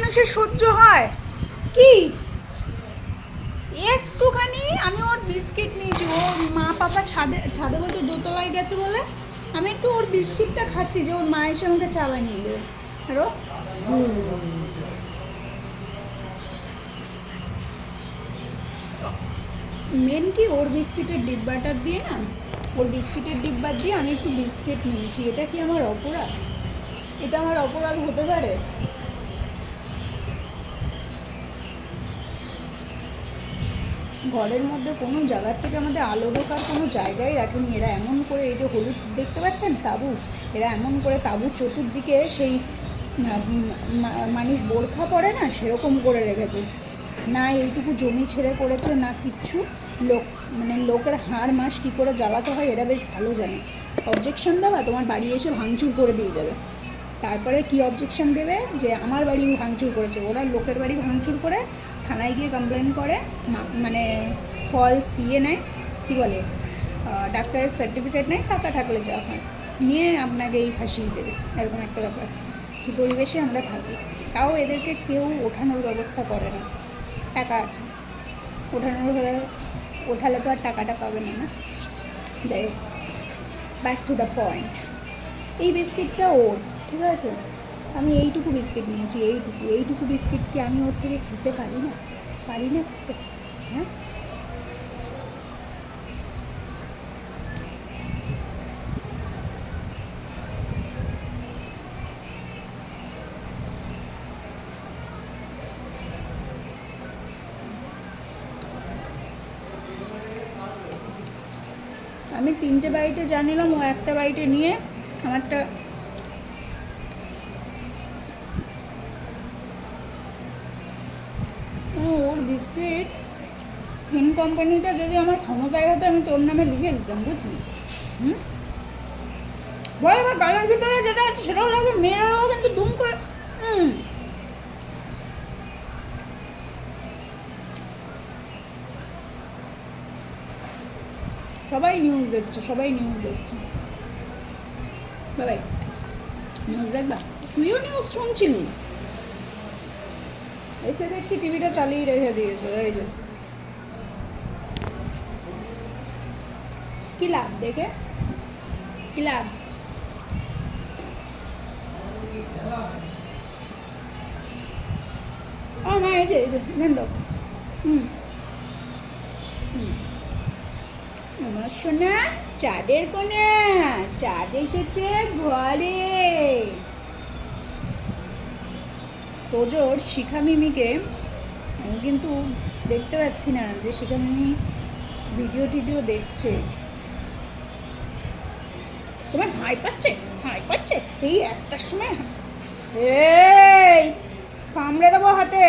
মানুষের সহ্য হয় কি? একটুখানি আমি ওর বিস্কিট নিয়েছি, ও মা পাপা ছাদে ছাদে বলতে দোতলায় গেছে বলে আমি একটু ওর বিস্কিটটা খাচ্ছি যে ওর মা এসে আমাকে চা বানিয়ে দেবে। আরো মেন কি ওর বিস্কিটের ডিব্বাটা দিয়ে না, ওর বিস্কিটের ডিব্বা দিয়ে আমি একটু বিস্কিট নিয়েছি। এটা কি আমার অপরাধ? এটা আমার অপরাধ হতে পারে? ঘরের মধ্যে কোনো জায়গার থেকে আমাদের আলো ঢোকার কোনো জায়গায় রাখেনি। এরা এমন করে, এই যে হলুদ দেখতে পাচ্ছেন তাঁবু, এরা এমন করে তাঁবু চতুর্দিকে সেই মানুষ বোরখা পরে না সেরকম করে রেখেছে। না এইটুকু জমি ছেড়ে করেছে না কিচ্ছু। লোক মানে লোকের হাড় মাস কী করে জ্বালাতে হয় এরা বেশ ভালো জানে। অবজেকশন দেওয়া, তোমার বাড়ি এসে ভাঙচুর করে দিয়ে যাবে। তারপরে কি অবজেকশন দেবে যে আমার বাড়ি ভাঙচুর করেছে। ওরা লোকের বাড়ি ভাঙচুর করে থানায় গিয়ে কমপ্লেন করে, মানে ফলস ইয়ে নেয়, কী বলে, ডাক্তারের সার্টিফিকেট নেয়, টাকা থাকলে যা হয় নিয়ে আপনাকে এই ফাঁসিয়ে দেবে, এরকম একটা ব্যাপার। কী পরিবেশে আমরা থাকি। তাও এদেরকে কেউ ওঠানোর ব্যবস্থা করে না। টাকা আছে, ওঠালে তো আর টাকাটা পাবে না। যাই হোক, ব্যাক টু দ্য পয়েন্ট। এই বিস্কিটটা ওর, ঠিক আছে, আমি এইটুকু বিস্কিট নিয়েছি, এইটুকু বিস্কিট কি আমি ওর থেকে খেতে পারি না? খেতে? হ্যাঁ, আমি 3টে বাইটে জানিলাম, ও একটা বাইটে নিয়ে আমারটা ওর বিস্কিট থিন কোম্পানিটা যদি আমার ক্ষমতায় হতো আমি তোর নামে লিখে দিতাম, বুঝলি? বল এবার গালের ভিতরে যেটা আছে সেটাও লাগবে, মেয়েরাও কিন্তু দুম করে সবাই নিউজ দেখছে। বাবাই নিউজ দেখবা? তুইও নিউজ শুনছিলি? এসে দেখছি টিভিটা চালিয়ে রেখে দিয়েছে। এই যে কি লাভ দেখে, কি লাভ? মা এই যে নেন দাও। আমার সোনা চাঁদের কোনা, চাঁদ এসেছে ঘরে। তোজোর শিখা মিমিকে আমি কিন্তু দেখতে পাচ্ছি না যে শিখা মিমি ভিডিও টিডিও দেখছে। তোমার হাই পাচ্ছে এই একটার সময়, এই কামড়ে দেবো হাতে।